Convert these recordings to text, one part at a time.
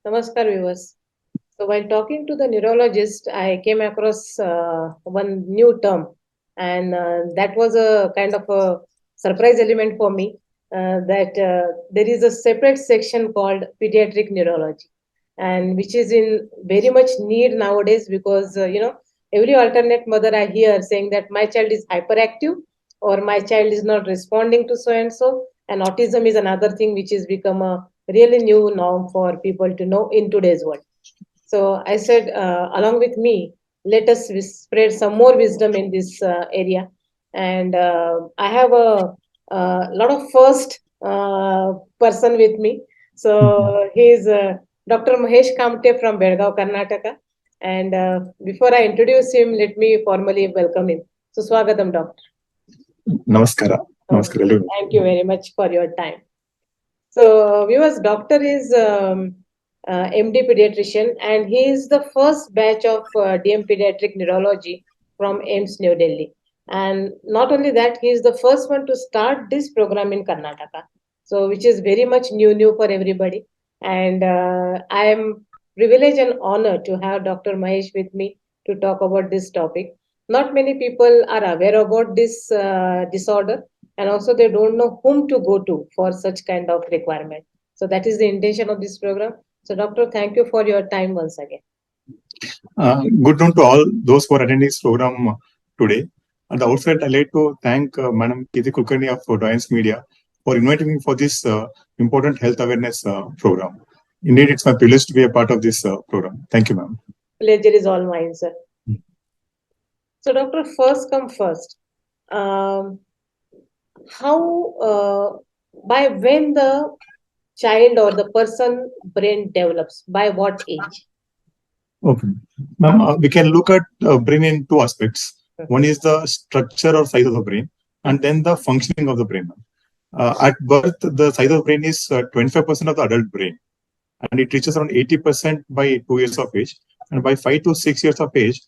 Namaskar, viewers. So, while talking to the neurologist, I came across one new term, and that was a kind of a surprise element for me. That there is a separate section called pediatric neurology, and which is in very much need nowadays because every alternate mother I hear saying that my child is hyperactive or my child is not responding to so and so, and autism is another thing which has become a really new norm for people to know in today's world. So I said, along with me, let us spread some more wisdom in this area. And I have a lot of first person with me. So he is Dr. Mahesh Kamate from Belgaum, Karnataka. And before I introduce him, let me formally welcome him. So Swagatam, Doctor. Namaskara. Okay. Namaskara. Hello. Thank you very much for your time. So, viewers, doctor is MD pediatrician, and he is the first batch of DM pediatric neurology from AIMS New Delhi. And not only that, he is the first one to start this program in Karnataka. So, which is very much new for everybody. And I am privileged and honored to have Dr. Mahesh with me to talk about this topic. Not many people are aware about this disorder, and also they don't know whom to go to for such kind of requirement. So that is the intention of this program. So doctor, thank you for your time once again. Good noon to all those who are attending this program today. At the outset, I'd like to thank Madam Kirti Kulkarni of Diagnosing Media for inviting me for this important health awareness program. Indeed, it's my privilege to be a part of this program. Thank you, ma'am. Pleasure is all mine, sir. So doctor, first come first. By when the child or the person brain develops, by what age? Okay. Ma'am, we can look at brain in two aspects. One is the structure or size of the brain, and then the functioning of the brain. At birth, the size of the brain is 25% of the adult brain, and it reaches around 80% by 2 years of age. And by 5 to 6 years of age,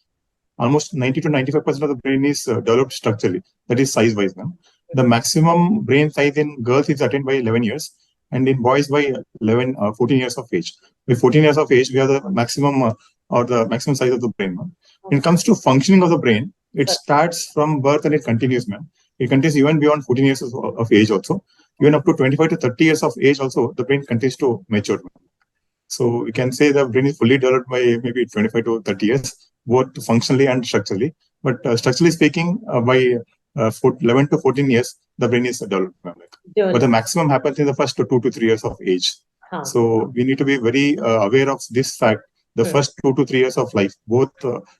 almost 90 to 95% of the brain is developed structurally, that is size-wise. Now, the maximum brain size in girls is attained by 11 years, and in boys by 14 years of age. By 14 years of age, we have the maximum or the maximum size of the brain. When it comes to functioning of the brain, it starts from birth and it continues, man. It continues even beyond 14 years of age also. Even up to 25 to 30 years of age also, the brain continues to mature. So we can say the brain is fully developed by maybe 25 to 30 years, both functionally and structurally. But structurally speaking, by 11 to 14 years, the brain is developed. But the maximum happens in the first 2 to 3 years of age. So we need to be very aware of this fact. The first 2 to 3 years of life, both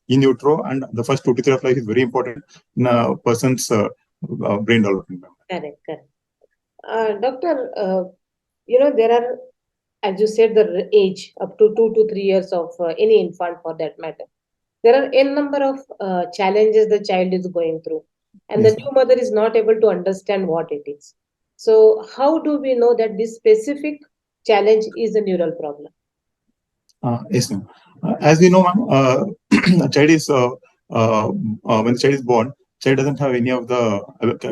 in utero and the first 2 to 3 years of life is very important in a person's brain development. Correct. Doctor, there are, as you said, the age up to 2 to 3 years of any infant for that matter. There are n number of challenges the child is going through, and the new mother is not able to understand what it is. So, how do we know that this specific challenge is a neural problem? Yes, ma'am. As we know, ma'am, a child is when the child is born, child doesn't have any of the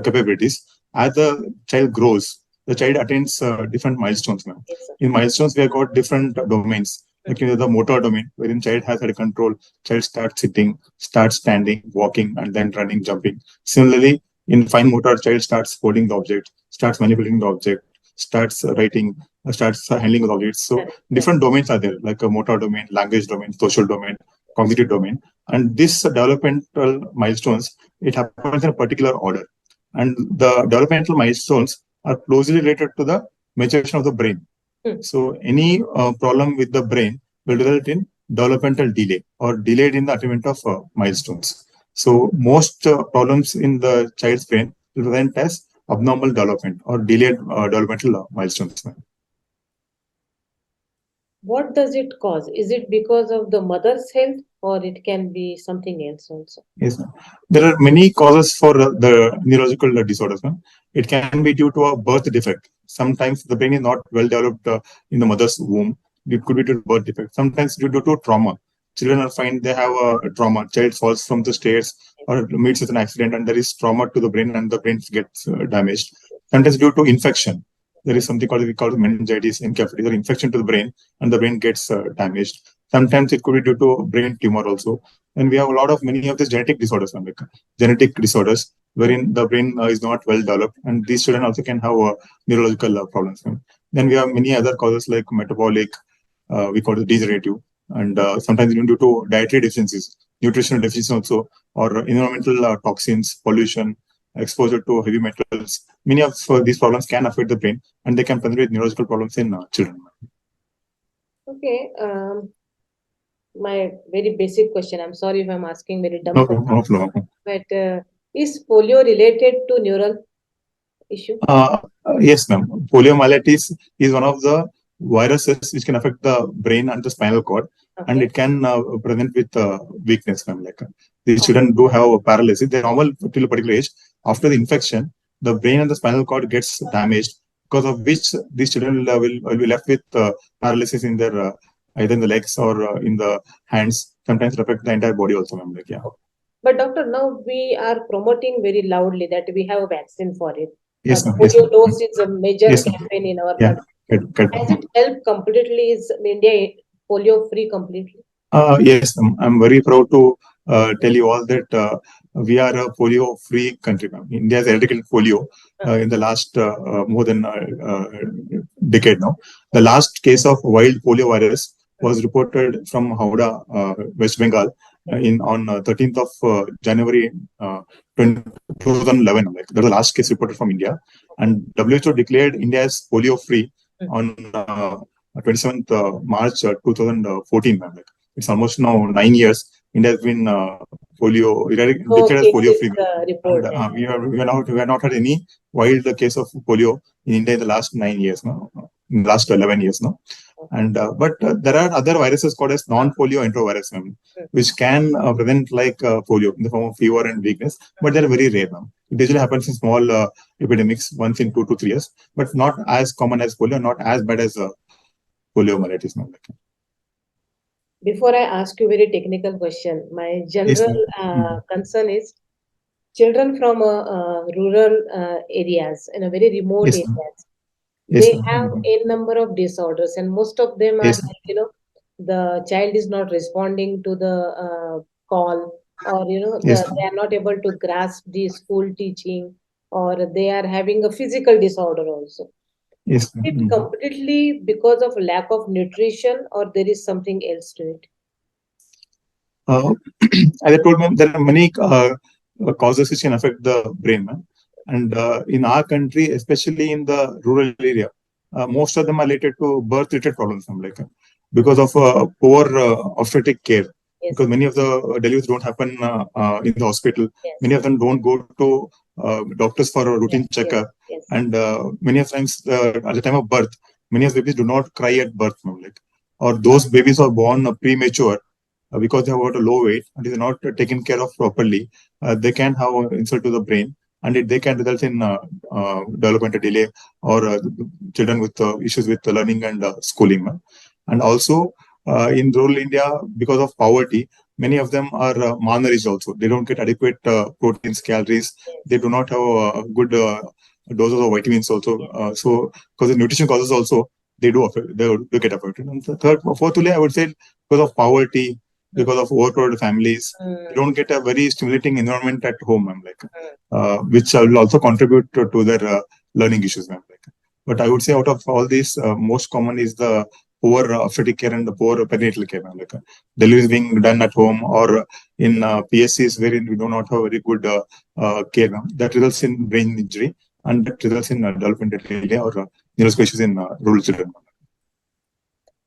capabilities. As the child grows, the child attains different milestones, ma'am. Yes, In milestones, we have got different domains. Like the motor domain, wherein child has had control, child starts sitting, starts standing, walking, and then running, jumping. Similarly, in fine motor, child starts holding the object, starts manipulating the object, starts writing, starts handling the objects. So different domains are there, like a motor domain, language domain, social domain, cognitive domain. And this developmental milestones, it happens in a particular order. And the developmental milestones are closely related to the maturation of the brain. So any problem with the brain will result in developmental delay or delayed in the attainment of milestones. So most problems in the child's brain will present as abnormal development or delayed developmental milestones. What does it cause? Is it because of the mother's health, or it can be something else also? Yes, ma'am. There are many causes for the neurological disorders. Ma'am. It can be due to a birth defect. Sometimes the brain is not well developed in the mother's womb. It could be due to birth defect. Sometimes due to trauma. Children are find they have a trauma. Child falls from the stairs or meets with an accident, and there is trauma to the brain, and the brain gets damaged. Sometimes due to infection. there is something called we call meningitis, encephalitis, or infection to the brain, and the brain gets damaged. Sometimes it could be due to brain tumor also. And we have a lot of many of these genetic disorders, like genetic disorders, wherein the brain is not well developed, and these children also can have neurological problems. Then we have many other causes like metabolic, we call it degenerative, and sometimes even due to dietary deficiencies, nutritional deficiencies also, or environmental toxins, pollution, exposure to heavy metals. Many of these problems can affect the brain, and they can present with neurological problems in children. Okay. My very basic question. I'm sorry if I'm asking very dumb question. No. But is polio related to neural issue? Yes, ma'am. Poliomyelitis is one of the viruses which can affect the brain and the spinal cord, and it can present with weakness, ma'am. Like these children do have paralysis. They're normal till a particular age. After the infection, the brain and the spinal cord gets damaged, because of which these children will be left with paralysis in their either in the legs or in the hands. Sometimes it affects the entire body also, ma'am. Like, yeah. But doctor, now we are promoting very loudly that we have a vaccine for it. Yes, ma'am. Polio dose is a major campaign in our country. Has it helped completely? Is India polio free completely? Yes, I'm very proud to tell you all that we are a polio free country. India has eradicated polio in the last more than decade now. The last case of wild polio virus was reported from Howrah, West Bengal, on 13th of January 2011. Like, that was the last case reported from India, and WHO declared India as polio free on 27th March 2014. Like, it's almost now 9 years. India has been polio declared as polio free. And we have not had any wild case of polio in India in the last 9 years now, in the last 11 years now. And but there are other viruses called as non-polio enterovirus, which can present like polio in the form of fever and weakness, but they're very rare now. It usually happens in small epidemics once in 2 to 3 years, but not as common as polio, not as bad as poliomyelitis now. Before I ask you a very technical question, my general concern is children from rural areas, in a very remote areas. They have a number of disorders, and most of them are like, the child is not responding to the call, or they are not able to grasp the school teaching, or they are having a physical disorder also. Is it completely because of lack of nutrition, or there is something else to it? As I told you, there are many causes which can affect the brain, and in our country, especially in the rural area, most of them are related to birth-related problems, like because of poor obstetric care. Because many of the deliveries don't happen in the hospital. Many of them don't go to doctors for a routine checkup, and many of times at the time of birth, many of the babies do not cry at birth, like, or those babies are born premature. Because they have got a low weight and is not taken care of properly, they can have insult to the brain, and they can result in developmental delay, or children with issues with learning and schooling. And also in rural India, because of poverty, many of them are malnourished also. They don't get adequate proteins, calories. They do not have good doses of vitamins also. So because the nutrition causes also, they do get affected. And fourthly, I would say because of poverty, because of overcrowded families, they don't get a very stimulating environment at home, like, which will also contribute to their learning issues, like. But I would say out of all these, most common is the poor obstetric care and the poor perinatal care, like delivery is being done at home or in PSCs wherein we do not have very good care. That results in brain injury, and that results in developmental delay or neurological issues in rural children.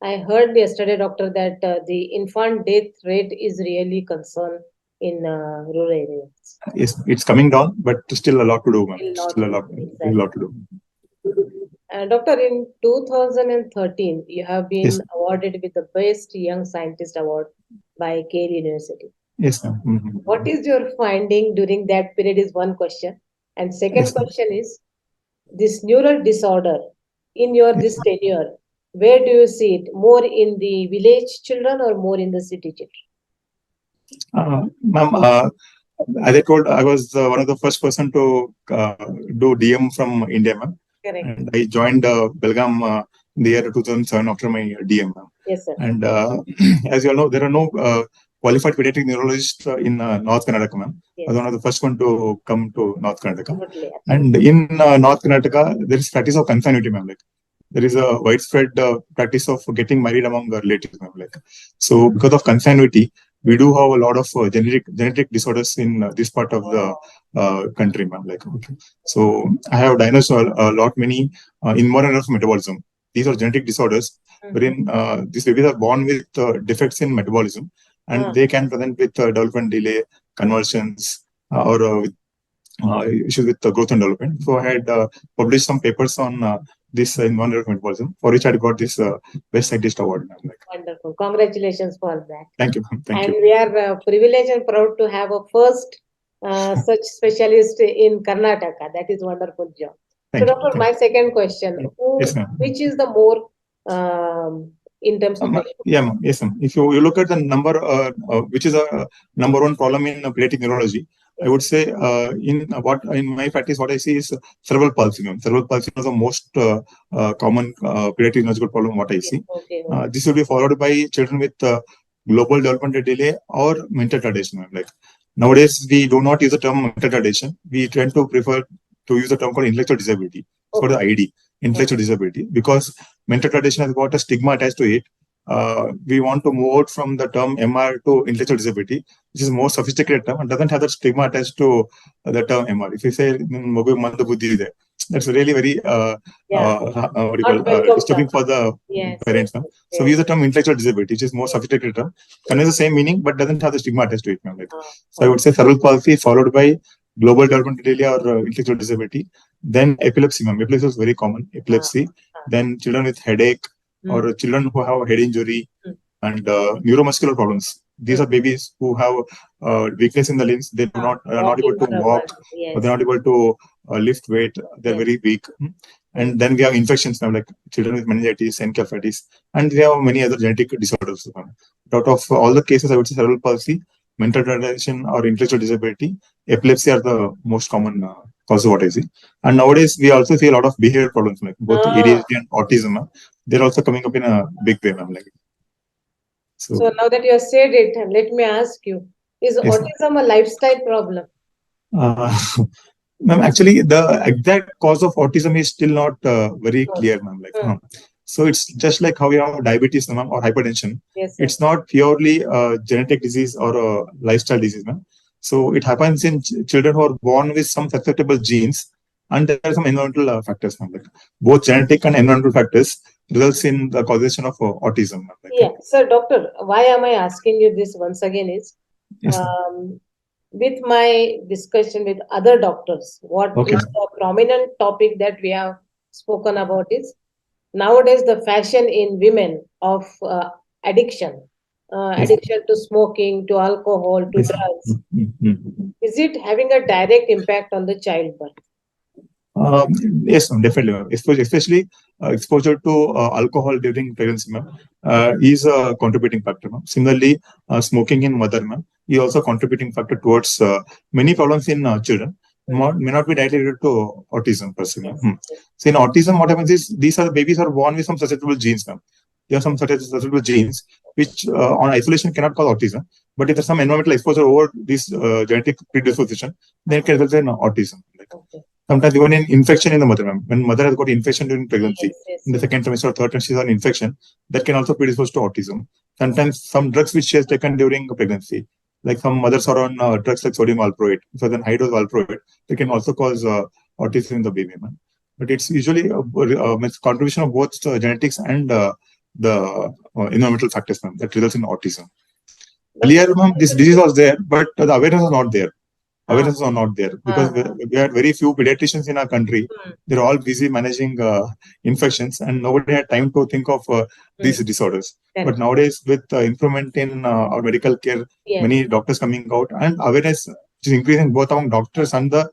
I heard yesterday, doctor, that the infant death rate is really concern in rural areas. Yes, it's coming down, but still a lot to do. Still a lot to do. Doctor, in 2013, you have been awarded with the Best Young Scientist Award by Yale University. Yes, ma'am. What is your finding during that period is one question. And second question is, this neural disorder in your this tenure, where do you see it? More in the village children or more in the city children? Ma'am, as I told, I was one of the first person to do DM from India, ma'am. Correct. And I joined Belgaum in the year 2007 after my DM, ma'am. Yes, sir. And as you all know, there are no qualified pediatric neurologists in North Karnataka, ma'am. I was one of the first one to come to North Karnataka. Absolutely. And in North Karnataka, there is practice of consanguinity, ma'am. Like there is a widespread practice of getting married among relatives, ma'am. Like so, because of consanguinity, we do have a lot of genetic disorders in this part of the country, ma'am. Like okay. So I have diagnosed a lot many immoral metabolism. These are genetic disorders wherein these babies are born with defects in metabolism, and they can present with development delay, convulsions, or with issues with growth and development. So I had published some papers on this in metabolism, for which I got this Best Scientist Award. Like, wonderful. Congratulations for that. thank you. Thank and you. we are privileged and proud to have a first such specialist in Karnataka. That is wonderful job. Thank so, you. Doctor, my second question: Yes, ma'am. which is the more in terms of yeah, ma'am. Yes, ma'am. If you look at the number, which is a number one problem in pediatric neurology, I would say in my practice, what I see is cerebral palsy. Cerebral palsy is the most common pediatric neurological problem. What I see, this will be followed by children with global developmental delay or mental retardation. Like nowadays, we do not use the term mental retardation. We tend to prefer to use the term called intellectual disability. It's called the ID, intellectual disability, because mental retardation has got a stigma attached to it. We want to move out from the term MR to intellectual disability, which is a more sophisticated term and doesn't have that stigma attached to the term MR. If you say that's really very disturbing for the parents. So we use the term intellectual disability, which is more sophisticated term, conveys the same meaning but doesn't have the stigma attached to it. So I would say cerebral palsy followed by global developmental delay or intellectual disability. Then epilepsy, ma'am. Epilepsy is very common. Epilepsy. Then children with headache or children who have head injury and neuromuscular problems. These are babies who have weakness in the limbs. They are not able to walk, or they're not able to lift weight. They're very weak. And then we have infections now, like children with meningitis, encephalitis, and we have many other genetic disorders. Out of all the cases, I would say cerebral palsy, mental retardation, or intellectual disability, epilepsy are the most common cause of what I see. And nowadays, we also see a lot of behavioral problems, like both ADHD and autism. They're also coming up in a big way, ma'am. Like, so now that you have said it, let me ask you: is autism a lifestyle problem? Ma'am, actually, the exact cause of autism is still not very clear, ma'am. Like, so it's just like how we have diabetes, ma'am, or hypertension. It's not purely a genetic disease or a lifestyle disease, ma'am. So it happens in children who are born with some susceptible genes, and there are some environmental factors, ma'am. Like both genetic and environmental factors results in the causation of autism. Like, so doctor, why am I asking you this once again is, with my discussion with other doctors, what is the prominent topic that we have spoken about is nowadays the fashion in women of addiction, addiction to smoking, to alcohol, to drugs. Is it having a direct impact on the childbirth? Yes, definitely. Especially exposure to alcohol during pregnancy, is a contributing factor. Similarly, smoking in mother, is also contributing factor towards many problems in children. May not be directly related to autism per se. So in autism, what happens is these are the babies are born with some susceptible genes. There are some susceptible genes which on isolation cannot cause autism. But if there's some environmental exposure over this genetic predisposition, then it can result in autism. Sometimes even in infection in the mother, when mother has got infection during pregnancy, in the second trimester or third trimester, she has an infection that can also predispose to autism. Sometimes some drugs which she has taken during pregnancy, like some mothers are on drugs like sodium valproate, so then high dose valproate, they can also cause autism in the baby. But it's usually a contribution of both genetics and the environmental factors that results in autism. Earlier, this disease was there, but the awareness was not there. Awareness are not there because we had very few pediatricians in our country. They're all busy managing infections, and nobody had time to think of these disorders. But nowadays, with improvement in our medical care, many doctors coming out, and awareness which is increasing both among doctors and the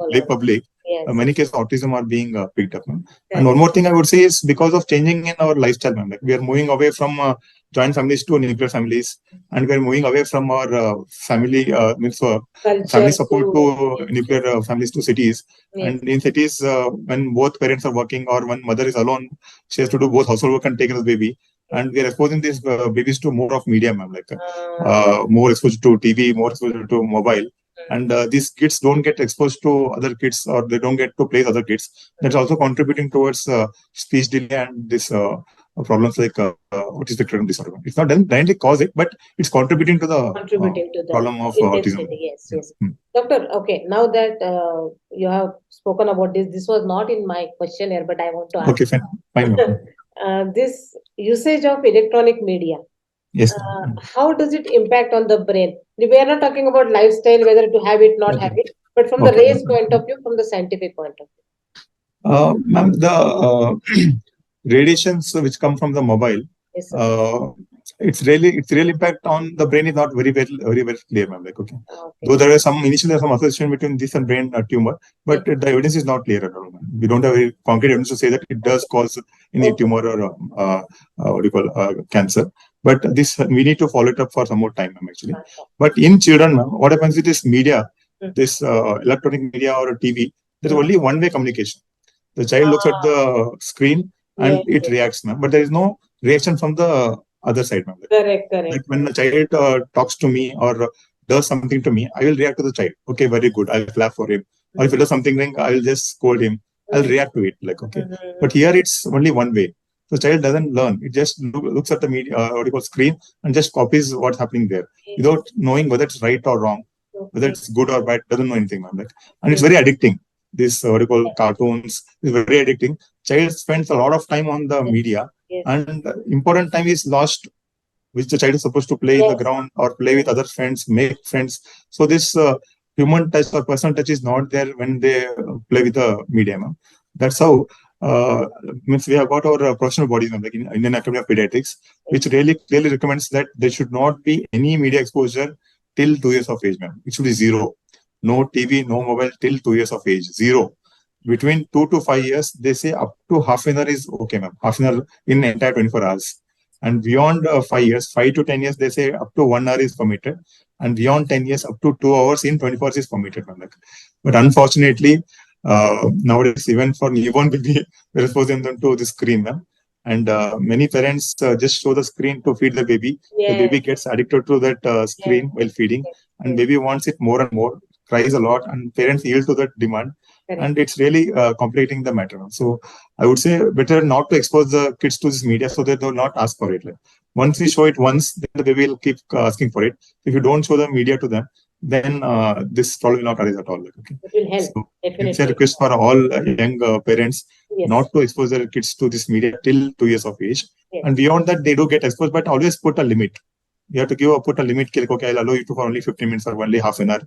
lay public, many cases autism are being picked up. And one more thing I would say is because of changing in our lifestyle, like we are moving away from joint families to nuclear families, and we're moving away from our family family support to nuclear families to cities. And in cities, when both parents are working or when mother is alone, she has to do both household work and take care of the baby. And we are exposing these babies to more of media, ma'am, like more exposure to TV, more exposure to mobile. And these kids don't get exposed to other kids, or they don't get to play with other kids. That's also contributing towards speech delay and this problems like autistic spectrum disorder. It's not doesn't directly cause it, but it's contributing to the problem of autism. Yes, yes. Doctor, okay, now that you have spoken about this was not in my questionnaire, but I want to ask. Okay, fine. This usage of electronic media. Yes. How does it impact on the brain? We are not talking about lifestyle, whether to have it, not have it, but from the race point of view, from the scientific point of view. Ma'am, the radiations which come from the mobile, yes, it's really impact on the brain is not very clear, ma'am. Like, okay. Though there is initially some association between this and brain tumor, but the evidence is not clear at all. We don't have very concrete evidence to say that it does cause any tumor or what do you call cancer. But this we need to follow it up for some more time, ma'am, actually. But in children, ma'am, what happens with this media, this electronic media or TV, there's only one-way communication. The child looks at the screen and it reacts, ma'am. But there is no reaction from the other side, ma'am. Correct. Like when a child talks to me or does something to me, I will react to the child. Okay, very good. I'll clap for him. Or if he does something wrong, I will just scold him. I'll react to it. Like, okay. But here it's only one way. The child doesn't learn. It just looks at the media, what you call screen, and just copies what's happening there without knowing whether it's right or wrong, whether it's good or bad. Doesn't know anything, ma'am. Like, and it's very addicting. This what you call cartoons is very addicting. Child spends a lot of time on the media, and important time is lost, which the child is supposed to play in the ground or play with other friends, make friends. So this human touch or personal touch is not there when they play with the media. That's how means we have got our professional bodies, like in Indian Academy of Pediatrics, which really clearly recommends that there should not be any media exposure till 2 years of age, ma'am. It should be zero. No TV, no mobile till 2 years of age. Zero. Between 2 to 5 years, they say up to half an hour is okay, ma'am. Half an hour in entire 24 hours. And beyond 5 years, 5 to 10 years, they say up to 1 hour is permitted. And beyond 10 years, up to 2 hours in 24 hours is permitted, ma'am. But unfortunately, nowadays, even for newborn baby, we're exposing them to the screen, ma'am. And many parents just show the screen to feed the baby. The baby gets addicted to that screen while feeding, and baby wants it more and more, cries a lot, and parents yield to that demand. And it's really complicating the matter. So I would say better not to expose the kids to this media so that they will not ask for it. Like, once we show it once, then the baby will keep asking for it. If you don't show the media to them, then this problem will not arise at all. Like, okay. It will help. So it's a request for all young parents not to expose their kids to this media till 2 years of age. And beyond that, they do get exposed, but always put a limit. You have to put a limit. Like, okay, I'll allow you to for only 15 minutes or only half an hour.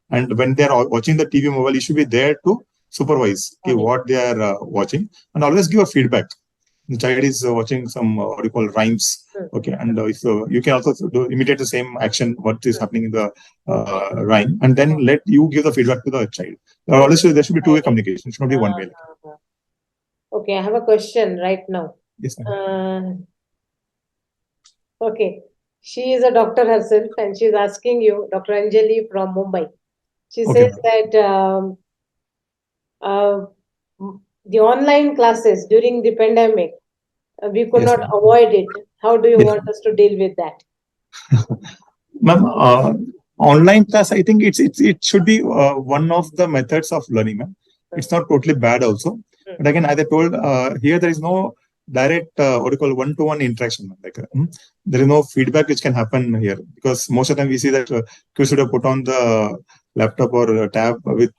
And when they are watching the TV mobile, you should be there to supervise what they are watching, and always give a feedback. The child is watching some what you call rhymes, okay, and so you can also imitate the same action what is happening in the rhyme, and then let you give the feedback to the child. Always there should be two-way communication. It should not be one way. Okay, I have a question right now. Yes, okay, she is a doctor herself, and she is asking you, Dr. Anjali from Mumbai. She says that the online classes during the pandemic, we could not avoid it. How do you want us to deal with that? Ma'am, online class, I think it should be one of the methods of learning, ma'am. It's not totally bad also. But again, as I told, here there is no direct what you call one-to-one interaction. Like there is no feedback which can happen here, because most of the time we see that kids should have put on the laptop or tab with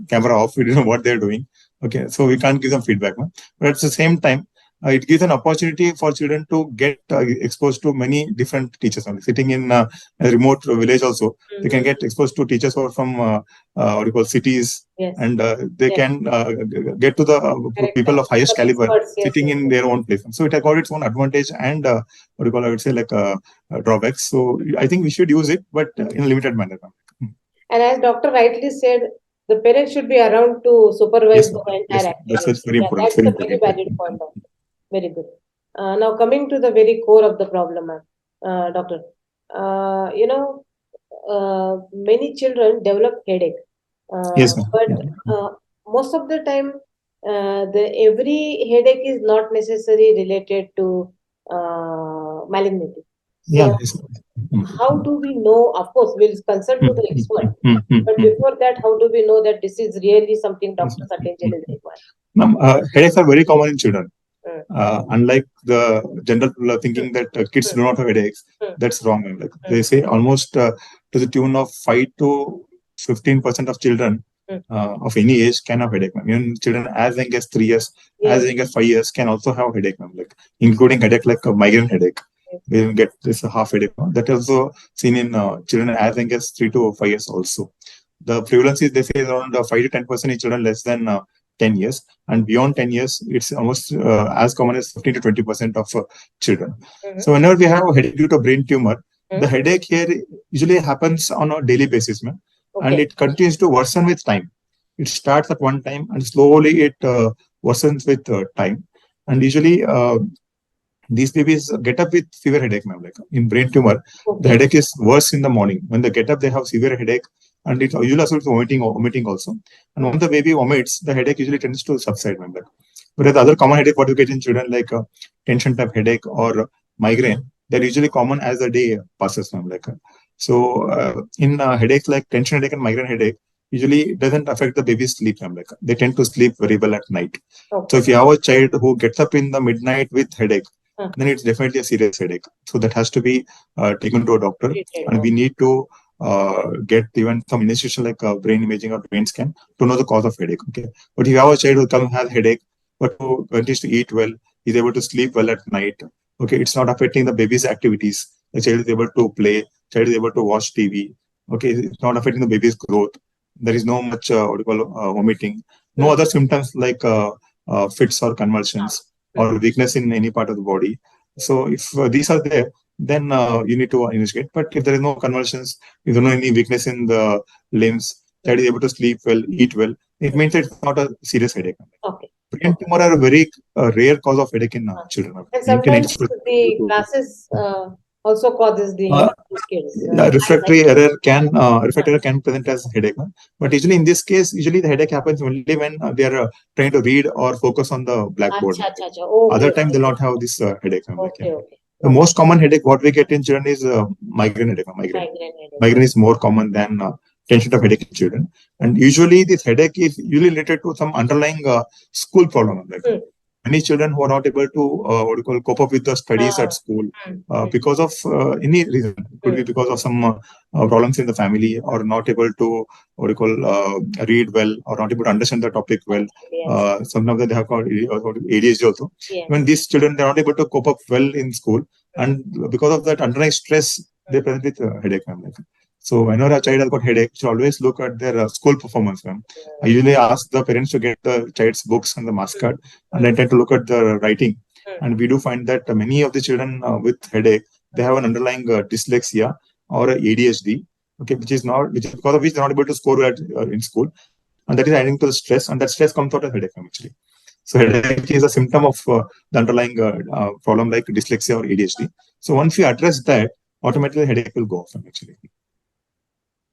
camera off. We don't know what they're doing. Okay, so we can't give them feedback. But at the same time, it gives an opportunity for children to get exposed to many different teachers. Sitting in a remote village also, they can get exposed to teachers who are from what you call cities, and they can get to the people of highest caliber sitting in their own place. So it has got its own advantage and what you call, I would say, like drawbacks. So I think we should use it, but in a limited manner. And as Dr. rightly said, the parents should be around to supervise the entire activity. That's very important. That's a very valid point. Very good. Now coming to the very core of the problem, doctor, you know, many children develop headache, Yes, ma'am. but Yeah. most of the time, the every headache is not necessarily related to malignity. Yeah. So, Yes. Mm. how do we know? Of course, we'll consult to Mm, the mm, expert, mm, mm, but mm. before that, how do we know that this is really something Yes, doctor's ma'am. attention Mm, is mm. required? Ma'am, headaches are very common in children. Mm, Unlike the general mm, thinking that kids mm, do not have headaches, mm, that's wrong, ma'am. Like mm, they say, almost to the tune of 5 to 15% of children mm. of any age can have headache, ma'am. Even children as young as 3 years, as Yes, young as 5 years can also have headache, ma'am. Like including headache like a migraine headache. yes. They will get this half headache. No? That is also seen in children as young as 3 to 5 years also. The prevalence is, they say, around 5 to 10% in children less than 10 years, and beyond 10 years it's almost as common as 15 to 20% of children. Mhm, So whenever we have a headache due to brain tumor, the mhm. headache here usually happens on a daily basis, ma'am, and Okay. it continues to worsen with time. It starts at one time and slowly it worsens with time. And usually these babies get up with fever headache, ma'am. Like in brain tumor, the Okay. headache is worse in the morning. When they get up, they have severe headache, and it usually also vomiting also. And Mm. once the baby vomits, the headache usually tends to subside, ma'am. Like, whereas the other common headache what you get in children, like tension type headache or migraine, they're usually common as the day passes, ma'am. Like so, in headaches like tension headache and migraine headache, usually it doesn't affect the baby's sleep, ma'am. Like they tend to sleep very well at night. So Okay. if you have a child who gets up in the midnight with headache, Mm. then it's definitely a serious headache. So that has to be taken to a doctor, Treated. and we need to get even some institution like brain imaging or brain scan to know the cause of headache. Okay, but if you have a child who comes has headache, but who continues to eat well, is able to sleep well at night. Okay, it's not affecting the baby's activities. The child is able to play. Child is able to watch TV. Okay, it's not affecting the baby's growth. There is no much what you call vomiting. No Mm. other symptoms like fits or convulsions Mm. or weakness in any part of the body. So if these are there, then you need to investigate. But if there is no convulsions, if there is no any weakness in the limbs, Mm. child is able to sleep well, eat well, it means that it's not a serious headache. Okay. Brain Okay. tumor are a very rare cause of headache in children. And 90 sometimes 90%. the glasses also causes the Uh, headache in kids. yeah, Eyesight. refractory error can present as headache. But usually in this case, usually the headache happens only when they are trying to read or focus on the blackboard. Acha, acha, acha. Other Okay. time they'll not have this headache. Like, yeah. Okay. Okay. The Okay. most common headache what we get in children is migraine headache. Migraine. Migraine headache. Migraine is more common than tension of headache in children. And usually this headache is usually related to some underlying school problem. Like Mm. many children who are not able to what you call cope up with the studies at Ah. school Mm. Mm. because of any reason. It could be Mm. because of some problems in the family, or not able to what you call read well, or not able to understand the topic well. Yes. Sometimes they have got ADHD also. Yes. When these children they're not able to cope up well in school, and because of that underlying stress, they present with headache, ma'am. Like, so whenever a child has got headache, you should always look at their school performance, ma'am. I usually ask the parents to get the child's books and the marks card, and I tend to look at the writing. Mm. And we do find that many of the children with headache, they have an underlying dyslexia or a ADHD, okay, which is because of which they're not able to score well in school, and that is adding to the stress, and that stress comes out as headache, ma'am, actually. So headache is a symptom of the underlying problem like dyslexia or ADHD. So once we address that, automatically headache will go off, ma'am, actually.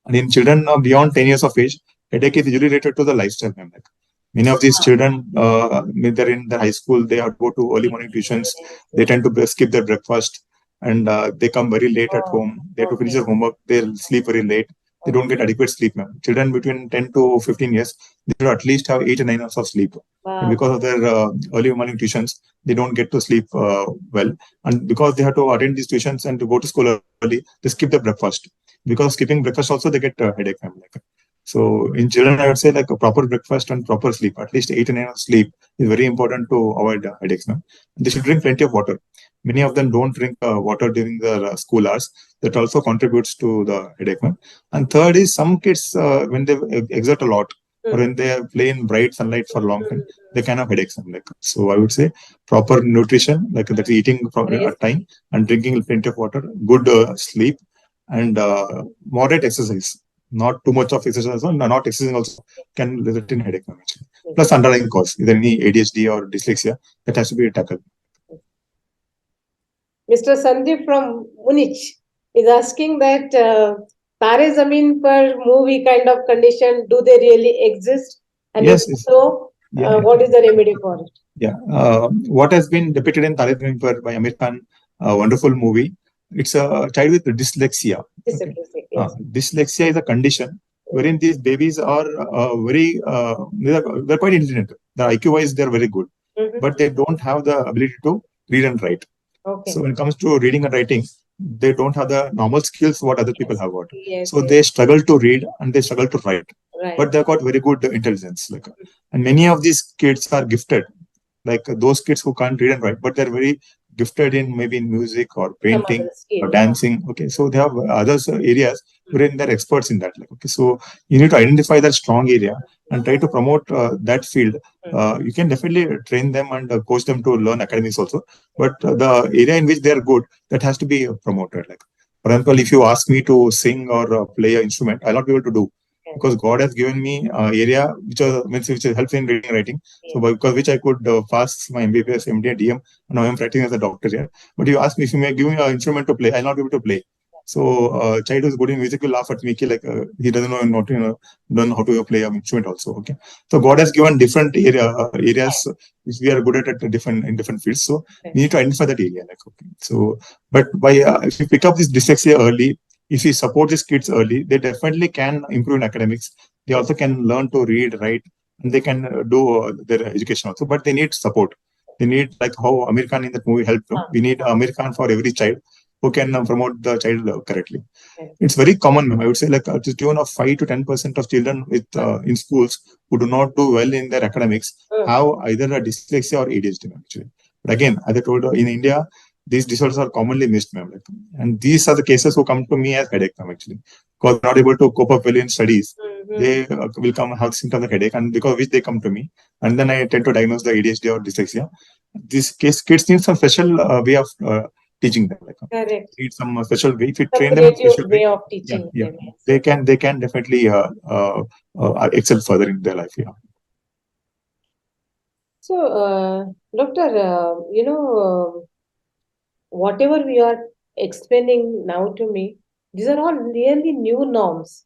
And in children beyond 10 years of age, headache is usually related to the lifestyle, ma'am. Like many of these children, when they're in the high school, they have to go to early morning tuitions. They tend to skip their breakfast, and they come very late at Oh, home. They have to finish okay. their homework. They'll sleep very late. They don't get adequate sleep, ma'am. Children between 10 to 15 years, they should at least have 8 to 9 hours of sleep. But Wow. because of their early morning tuitions, they don't get to sleep well. And because they have to attend these tuitions and to go to school early, they skip their breakfast. Because of skipping breakfast, also they get headache, ma'am. Like, so in children, I would say like a proper breakfast and proper sleep, at least 8 to 9 hours sleep is very important to avoid headaches, ma'am. They should drink plenty of water. Many of them don't drink water during their school hours. That also contributes to the headache, ma'am. And third is some kids, when they exert a lot, or Mm. when they play in bright sunlight for a long time, they can have headaches. Like, so I would say proper nutrition, like that's eating Yes. at time and drinking plenty of water, good sleep, and moderate exercise. Not too much of exercise, also, not exercising also can result in headache, ma'am, actually. Plus underlying cause, either any ADHD or dyslexia, that has to be tackled. Mr. Sandeep from Munich is asking that Tare Zameen Par movie kind of condition, do they really exist? And if Yes, yes. so, Yeah, yeah. what is the remedy for it? Yeah. What has been depicted in Tare Zameen Par by Amir Khan, a wonderful movie. It's a child with dyslexia. Okay. Yes. Dyslexia is a condition wherein these babies are they're quite intelligent. The IQ wise, they're very good, but they don't have the ability to read and write. Okay. So when it comes to reading and writing, they don't have the normal skills what other people have got. Yes, So they struggle to read and they struggle to write, right. but they've got very good intelligence. Like, and many of these kids are gifted, like those kids who can't read and write, but they're very gifted in maybe in music or painting or dancing. Okay, so they have other areas wherein they're experts in that. Like, okay, so you need to identify that strong area and try to promote that field. You can definitely train them and coach them to learn academics also, but the area in which they are good, that has to be promoted. Like, for example, if you ask me to sing or play an instrument, I'll not be able to do, because God has given me area which helps in reading and writing. So because which I could pass my MBBS, MD, and DM, and now I'm practicing as a doctor here. But you ask me if you may give me an instrument to play, I'll not be able to play. So child who's good in music will laugh at me like he doesn't know not learn how to play an instrument also. Okay, so God has given different areas which we are good at in different fields. So we need to identify that area. Like, okay, so but by if you pick up this dyslexia early, if you support these kids early, they definitely can improve in academics. They also can learn to read, write, and they can do their education also. But they need support. They need, like how Amir Khan in that movie helped them. We need Amir Khan for every child who can promote the child correctly. It's very common, I would say, like to the tune of 5 to 10% of children with in schools who do not do well in their academics have either a dyslexia or ADHD, actually. But again, as I told, in India, these disorders are commonly missed, ma'am. Like, and these are the cases who come to me as headache, ma'am, actually, because they're not able to cope up well in studies. They will come have symptoms of headache, and because of which they come to me, and then I tend to diagnose the ADHD or dyslexia. These kids need some special way of teaching them. Like, correct. Need some special way. If you train them in a special way of teaching them, they can definitely excel further in their life. Yeah. So, doctor, whatever we are explaining now to me, these are all really new norms.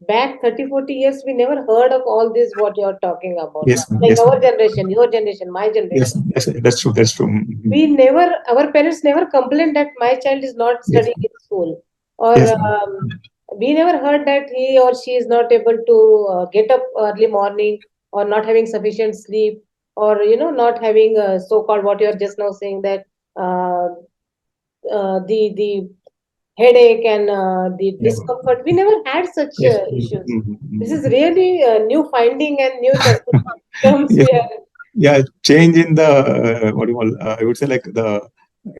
Back 30, 40 years, we never heard of all this, what you're talking about. Yes, like yes, our generation, your generation, my generation. Yes, that's true. That's true. Our parents never complained that my child is not studying in school. Or we never heard that he or she is not able to get up early morning, or not having sufficient sleep, or not having so-called, what you're just now saying, that the headache and the discomfort. We never had such issues. This is really a new finding and new terms here. Yeah, change in the what do you call? I would say like the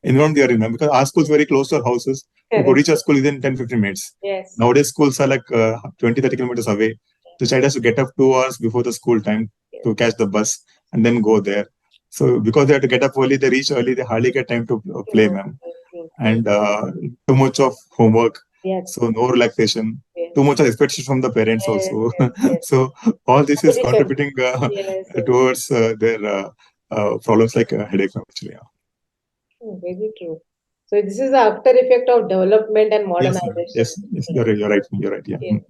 environment they are in, because our school is very close to our houses. To reach our school is in 10-15 minutes. Yes. Nowadays, schools are like 20-30 kilometers away. The child has to get up 2 hours before the school time to catch the bus and then go there. So because they have to get up early, they reach early, they hardly get time to play, ma'am. And too much of homework. Yes. So no relaxation. Too much expectation from the parents also. So all this is contributing towards their problems like headache, actually. Very true. So this is the after effect of development and modernization. Yes, you're right. Yeah. Yes.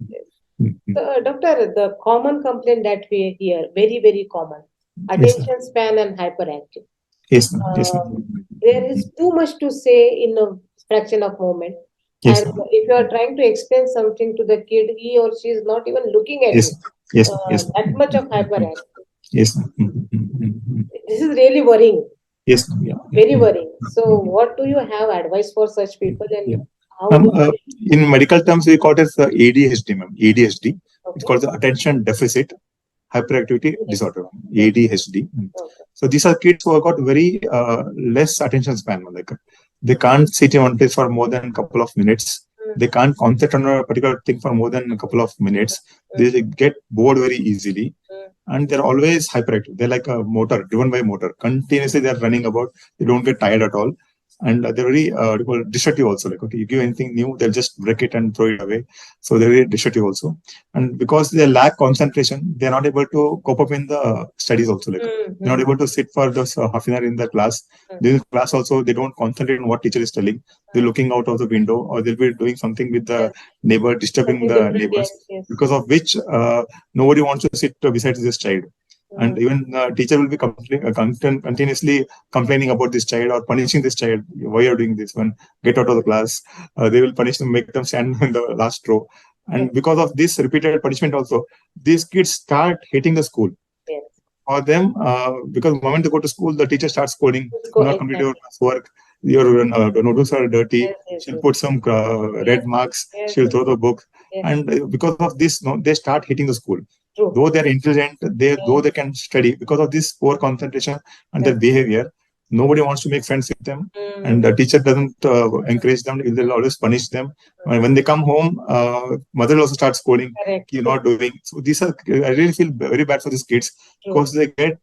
So, doctor, the common complaint that we hear, very, very common, attention span and hyperactive. Yes. There is too much to say in a fraction of moment. And if you are trying to explain something to the kid, he or she is not even looking at you. That much of hyperactive. Yes. This is really worrying. Yes. Very worrying. So, what do you have advice for such people? And how in medical terms, we call it as ADHD, ma'am. ADHD. It's called the attention deficit hyperactivity disorder, ADHD. So these are kids who have got very less attention span. Like, they can't sit in one place for more than a couple of minutes. They can't concentrate on a particular thing for more than a couple of minutes. They get bored very easily. And they're always hyperactive. They're like a motor, driven by a motor. Continuously, they're running about. They don't get tired at all. and they're very destructive also. Like, okay, you give anything new, they'll just break it and throw it away. So they're very destructive also. And because they lack concentration, they're not able to cope up in the studies also. Like, they're not able to sit for this half an hour in the class. During class also, they don't concentrate on what teacher is telling. They're looking out of the window, or they'll be doing something with the neighbor, disturbing the neighbors, because of which nobody wants to sit beside this child. And even teacher will be continuously complaining about this child or punishing this child. Why are you doing this one? Get out of the class. They will punish them, make them stand in the last row. And because of this repeated punishment also, these kids start hating the school. For them, because the moment they go to school, the teacher starts scolding, "Do not complete your work, your notes are dirty." She'll put some red marks, she'll throw the book. And because of this, they start hating the school. Though they're intelligent, though they can study, because of this poor concentration and their behavior, nobody wants to make friends with them. And the teacher doesn't encourage them. They'll always punish them. And when they come home, mother will also starts scolding, "You're not doing." So these are, I really feel very bad for these kids, because they get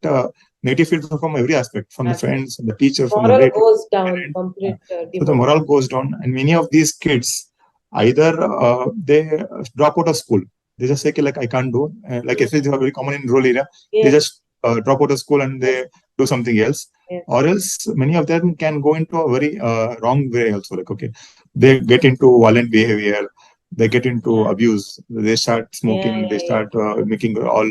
negative feedback from every aspect, from the friends, from the teacher, from the Moral relative. goes down, complete So the morale goes down, and many of these kids either they drop out of school. They just say, "Okay, like I can't do." Like especially very common in rural area, they just drop out of school and they do something else. Or else many of them can go into a very wrong way also. Like, okay, they get into violent behavior, they get into abuse, they start smoking, they start making all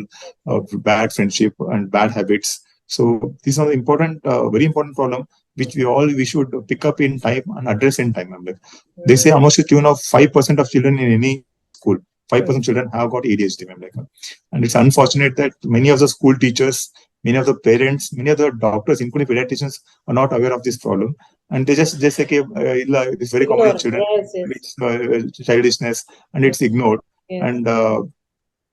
bad friendship and bad habits. So these are the important, very important problem which we should pick up in time and address in time. Like, they say almost a tune of 5% of children in any school, 5% children have got ADHD. Like, and it's unfortunate that many of the school teachers, many of the parents, many of the doctors, including pediatricians, are not aware of this problem. And they just say, okay, it's very common in children, it's childishness, and it's ignored. And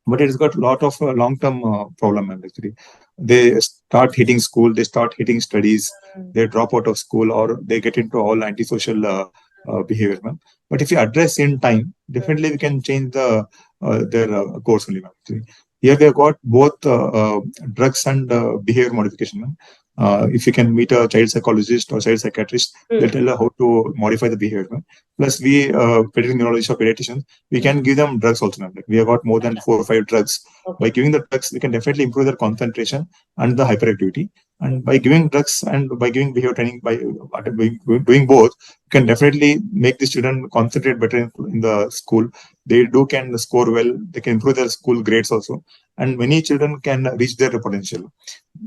but it's got a lot of long-term problem. Actually, they start hitting school, they start hitting studies, they drop out of school, or they get into all antisocial behavior. But if you address in time, definitely we can change their course only. Actually, here they have got both drugs and behavior modification. If you can meet a child psychologist or child psychiatrist, they'll tell you how to modify the behavior. Plus, we pediatric neurologists or pediatricians, we can give them drugs also. Like, we have got more than 4 or 5 drugs. By giving the drugs, we can definitely improve their concentration and the hyperactivity. And by giving drugs and by giving behavior training, by doing both, can definitely make the student concentrate better in the school. They can score well. They can improve their school grades also. And many children can reach their potential.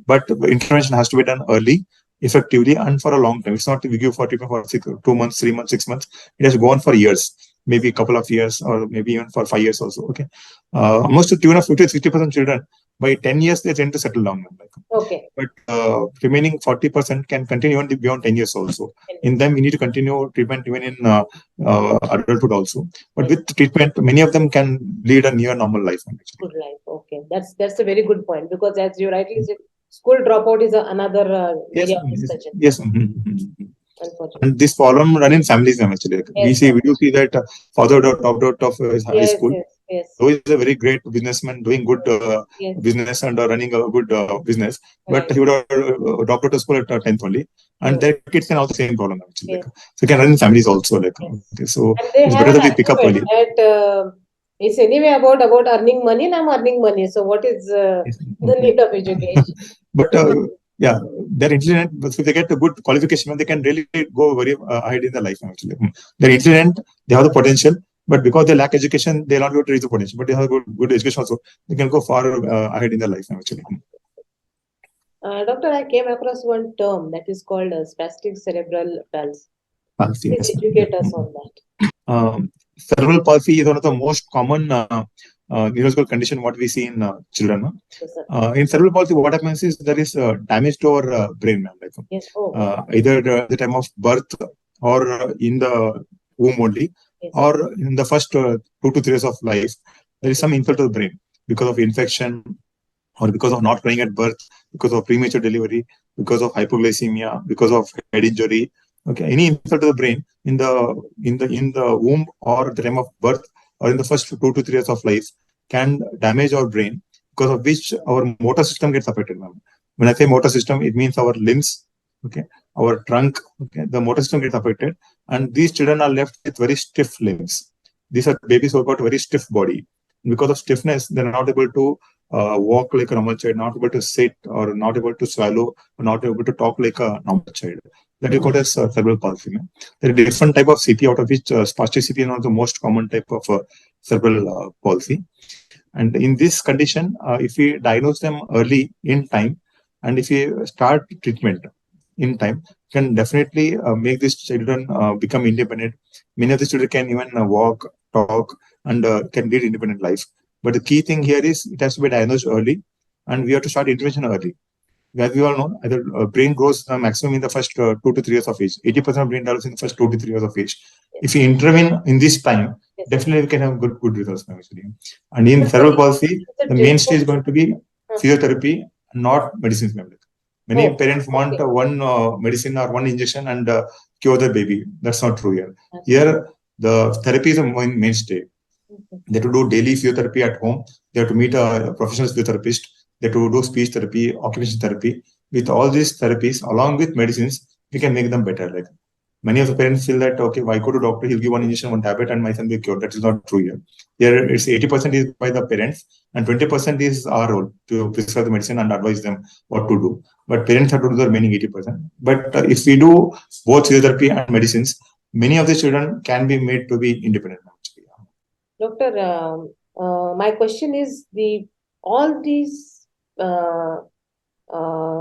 But intervention has to be done early, effectively, and for a long time. It's not we give for treatment for 2 months, 3 months, 6 months. It has gone for years, maybe a couple of years, or maybe even for 5 years also. Okay, almost to tune of 50-60% children by 10 years they tend to settle down. Okay. But remaining 40% can continue even beyond 10 years also. In them, we need to continue treatment even in adulthood also. But with treatment, many of them can lead a near normal life. Good life. Okay, that's a very good point, because as you rightly said, school dropout is another area of discussion. Yes. And this problem run in families actually. We do see that father dropped out of high school. So he's a very great businessman doing good business and running a good business. But he would have dropped out of school at 10th only. And their kids can also same problem actually. So you can run in families also. So it's better that we pick up early. It's anyway about earning money, and I'm earning money. So what is the need of education? But yeah, they're intelligent. But if they get a good qualification, they can really go very ahead in their life. Actually, they're intelligent. They have the potential, but because they lack education, they're not able to reach the potential. But they have good education also. They can go far ahead in their life. Actually. Doctor, I came across one term that is called spastic cerebral palsy. Palsy. Please educate us on that. Cerebral palsy is one of the most common neurological condition what we see in children. In cerebral palsy, what happens is there is damage to our brain. Either at the time of birth or in the womb only, or in the first 2 to 3 years of life, there is some insult to the brain because of infection, or because of not growing at birth, because of premature delivery, because of hypoglycemia, because of head injury. Okay, any insult to the brain in the womb or at the time of birth or in the first 2 to 3 years of life can damage our brain, because of which our motor system gets affected. When I say motor system, it means our limbs, okay, our trunk, okay, the motor system gets affected, and these children are left with very stiff limbs. These are babies who have got very stiff body. Because of stiffness, they're not able to walk like a normal child, not able to sit, or not able to swallow, or not able to talk like a normal child. That is called as cerebral palsy. There are different type of CP, out of which spastic CP is one of the most common type of cerebral palsy. And in this condition, if we diagnose them early in time, and if we start treatment in time, can definitely make these children become independent. Many of the children can even walk, talk, and can lead independent life. But the key thing here is it has to be diagnosed early, and we have to start intervention early. As we all know, either brain grows maximum in the first 2 to 3 years of age. 80% of brain develops in the first 2 to 3 years of age. If we intervene in this time, definitely we can have good results actually. And in cerebral palsy, the mainstay is going to be physiotherapy, not medicines. Many parents want one medicine or one injection and cure the baby. That's not true here. Here, the therapy is a mainstay. They have to do daily physiotherapy at home. They have to meet a professional physiotherapist. They have to do speech therapy, occupational therapy. With all these therapies, along with medicines, we can make them better. Like many of the parents feel that, okay, why go to doctor? He'll give one injection, one tablet, and my son will be cured. That is not true here. Here, it's 80% is by the parents, and 20% is our role to prescribe the medicine and advise them what to do. But parents have to do the remaining 80%. But if we do both physiotherapy and medicines, many of the children can be made to be independent. Doctor, my question is all these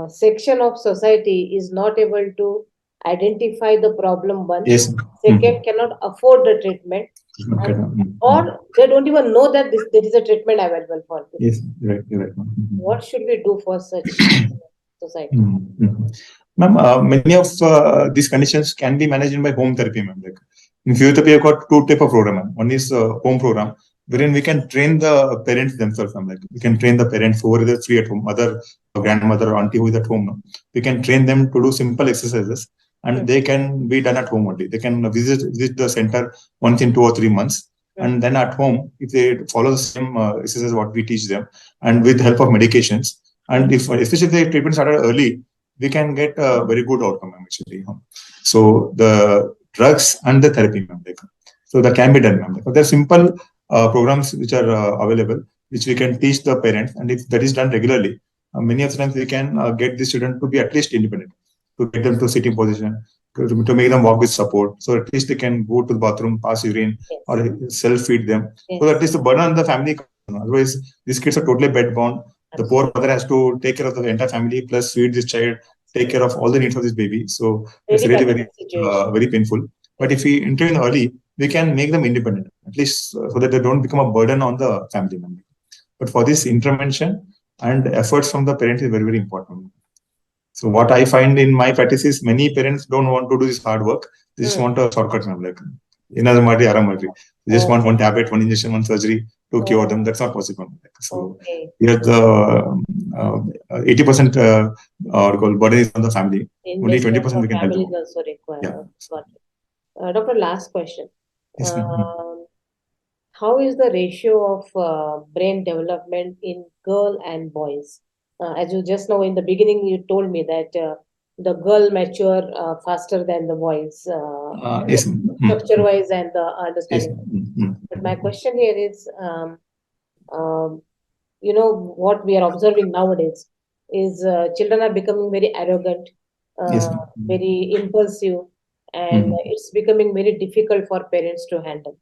section of society is not able to identify the problem one. Yes. Second, cannot afford the treatment, or they don't even know that there is a treatment available for this. Yes, right. What should we do for such society? Ma'am, many of these conditions can be managed by home therapy, ma'am. Like in physiotherapy, we've got two type of program. One is home program, wherein we can train the parents themselves. Like we can train the parents who are free at home, mother, grandmother, or auntie who is at home. No? We can train them to do simple exercises, and they can be done at home only. They can visit the center once in 2 or 3 months, and then at home, if they follow the same exercises what we teach them, and with the help of medications, and if especially if the treatment started early, we can get a very good outcome actually. So the drugs and the therapy, so that can be done. There are simple programs which are available, which we can teach the parents, and if that is done regularly, many of the times we can get the student to be at least independent, to get them to sitting position, to make them walk with support. So at least they can go to the bathroom, pass urine, or self-feed them. So at least the burden on the family. Otherwise, these kids are totally bed-bound. The poor mother has to take care of the entire family, plus feed this child, take care of all the needs of this baby. So it's really very painful. But if we intervene early, we can make them independent, at least so that they don't become a burden on the family member. But for this intervention and efforts from the parents is very, very important. So what I find in my practice is many parents don't want to do this hard work. They just want a shortcut. Like, they just want one tablet, one injection, one surgery to cure them. That's not possible. So here the 80% burden is on the family. Only 20% we can help. Family is also required. Yeah. Doctor, last question. Yes, how is the ratio of brain development in girl and boys? As you just know, in the beginning, you told me that the girl mature faster than the boys, structure-wise and the understanding. But my question here is, what we are observing nowadays is children are becoming very arrogant, very impulsive, and it's becoming very difficult for parents to handle.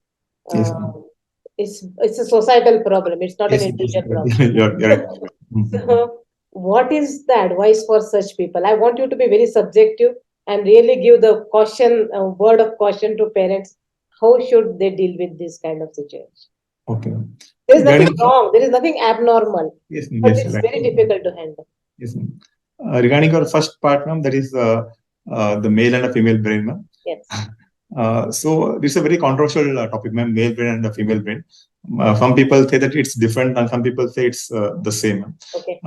It's a societal problem. It's not an individual problem. So, what is the advice for such people? I want you to be very subjective and really give the caution, word of caution to parents. How should they deal with this kind of situation? Okay. There is nothing wrong. There is nothing abnormal. But it's very difficult to handle. Yes. Regarding your first part, ma'am, that is the male and a female brain, ma'am. Yes. So this is a very controversial topic, ma'am, male brain and the female brain. Some people say that it's different, and some people say it's the same. Okay.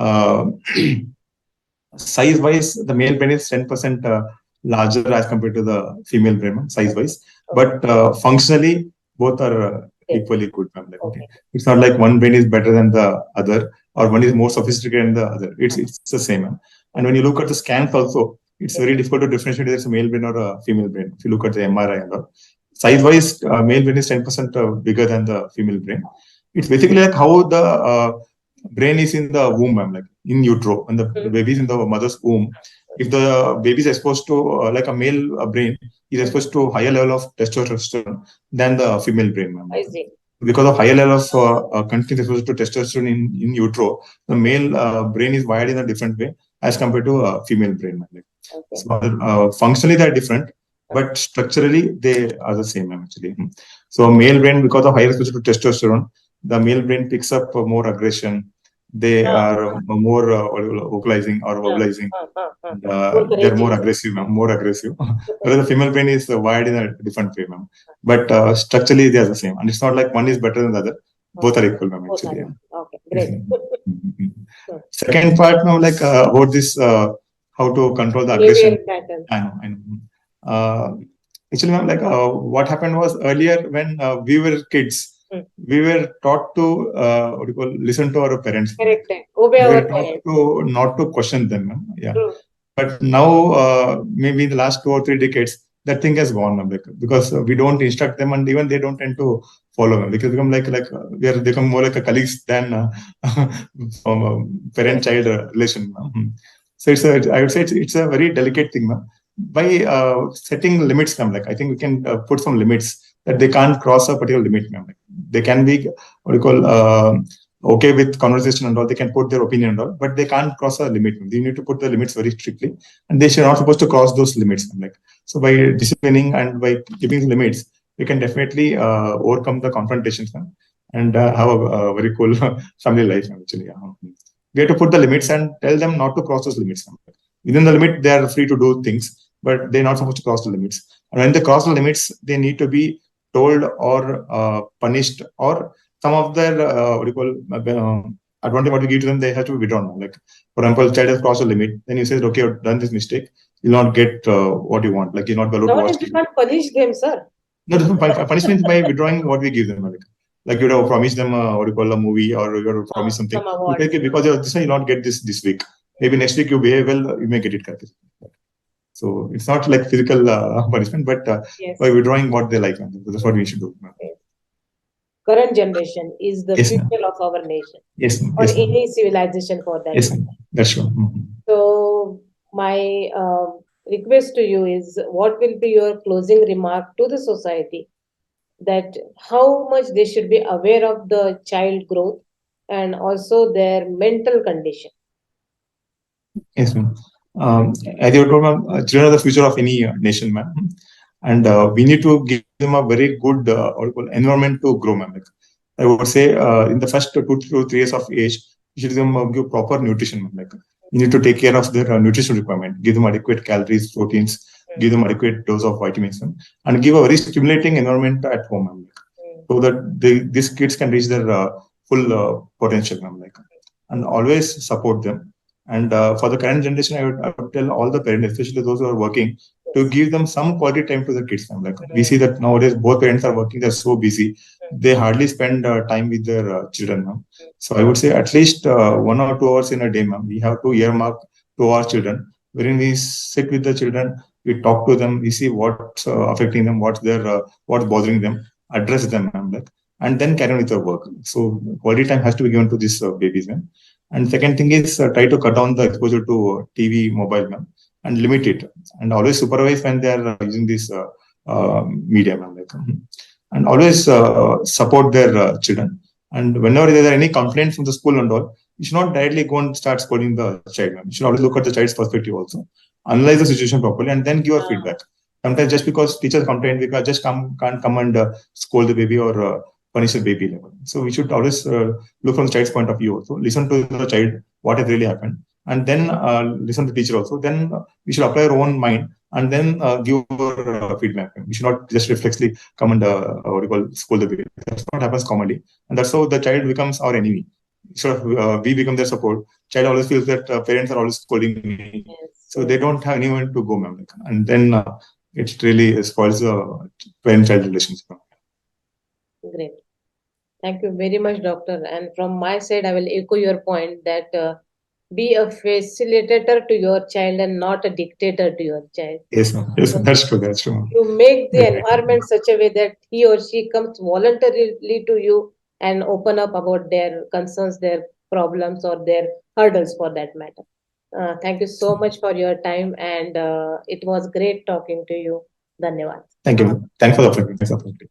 Size-wise, the male brain is 10% larger as compared to the female brain, size-wise. But functionally, both are equally good. Okay. It's not like one brain is better than the other, or one is more sophisticated than the other. It's the same. And when you look at the scans also, It's very difficult to differentiate whether it's a male brain or a female brain. If you look at the MRI and all, size-wise, male brain is 10% bigger than the female brain. It's basically like how the brain is in the womb, like in utero, when the baby is in the mother's womb. If the baby is exposed to like a male brain, is exposed to higher level of testosterone than the female brain. I see. Because of higher level of continuous exposure to testosterone in utero, the male brain is wired in a different way as compared to a female brain. Okay. So, functionally, they are different, but structurally, they are the same actually. So, male brain, because of higher exposure to testosterone, the male brain picks up more aggression. They are more vocalizing or verbalizing. They're more aggressive, more aggressive. Whereas the female brain is wired in a different way, ma'am. But structurally, they are the same, and it's not like one is better than the other. Both are equal, ma'am. Actually, okay, great. Second part, now, like about this, how to control the aggression. I know. Actually, ma'am, like what happened was earlier when we were kids, we were taught to listen to our parents. Correct. Obey we our were taught to not to question them, ma'am. Yeah. But now, maybe in the last 2 or 3 decades, that thing has gone, ma'am, because we don't instruct them, and even they don't tend to follow them, because become like we are become more like a colleagues than from a parent-child relation. So I would say it's a very delicate thing, ma'am. By setting limits, ma'am, like I think we can put some limits that they can't cross a particular limit, ma'am. They can be what you call okay with conversation and all, they can put their opinion and all, but they can't cross a limit. They need to put the limits very strictly, and they should not supposed to cross those limits. Like, so by disciplining and by keeping the limits, we can definitely overcome the confrontations and have a very cool family life. Actually, we have to put the limits and tell them not to cross those limits. Within the limit, they are free to do things, but they're not supposed to cross the limits. And when they cross the limits, they need to be told or punished, or some of their advantage what you give to them, they have to be withdrawn. Like, for example, child has crossed a limit, then you say, okay, you've done this mistake, you'll not get what you want. Like, you're not allowed to watch. You can't punish them, sir. No, punishment by withdrawing what we give them. Like you would have promised them a movie, or you would have promised something. You take it because of this, you not get this week. Maybe next week you behave well, you may get it correct. So it's not like physical punishment, but by withdrawing what they like. That's what we should do. Current generation is the future of our nation. Or any civilization for that. Yes, that's true. So my request to you is, what will be your closing remark to the society, that how much they should be aware of the child growth and also their mental condition? Yes, ma'am. As you told, ma'am, children are the future of any nation, ma'am. And we need to give them a very good environment to grow, ma'am. I would say in the first 2 to 3 years of age, you should give proper nutrition, ma'am. Like, you need to take care of their nutrition requirement, give them adequate calories, proteins, give them adequate dose of vitamins, and give a very stimulating environment at home, ma'am. So that these kids can reach their full potential, ma'am. And always support them. And for the current generation, I would tell all the parents, especially those who are working, to give them some quality time to the kids. Like, we see that nowadays both parents are working; they're so busy, they hardly spend time with their children. So I would say at least 1 or 2 hours in a day, ma'am. We have to earmark to our children, wherein we sit with the children, we talk to them, we see what's affecting them, what's bothering them, address them, ma'am. And then carry on with the work. So quality time has to be given to these babies, ma'am. And second thing is try to cut down the exposure to TV, mobile, ma'am, and limit it. And always supervise when they are using this media, ma'am. And always support their children. And whenever there are any complaints from the school and all, you should not directly go and start scolding the child, ma'am. You should always look at the child's perspective also, analyze the situation properly, and then give a feedback. Sometimes just because teachers complain, we can't come and scold the baby or punish the baby level. So we should always look from the child's point of view also, listen to the child, what has really happened, and then listen to the teacher also. Then we should apply our own mind and then give our feedback. We should not just reflexively come and scold the baby. That's what happens commonly, and that's how the child becomes our enemy. So we become their support. Child always feels that parents are always scolding me, so they don't have anyone to go, ma'am. And then it really spoils the parent-child relationship. Great. Thank you very much, doctor. And from my side, I will echo your point that be a facilitator to your child and not a dictator to your child. Yes, ma'am. Yes, ma'am. That's true. That's true. You make the Definitely. environment such a way that he or she comes voluntarily to you and open up about their concerns, their problems, or their hurdles for that matter. Thank you so much for your time, and it was great talking to you. Dhanyawad. Thank you. Thanks for the opportunity.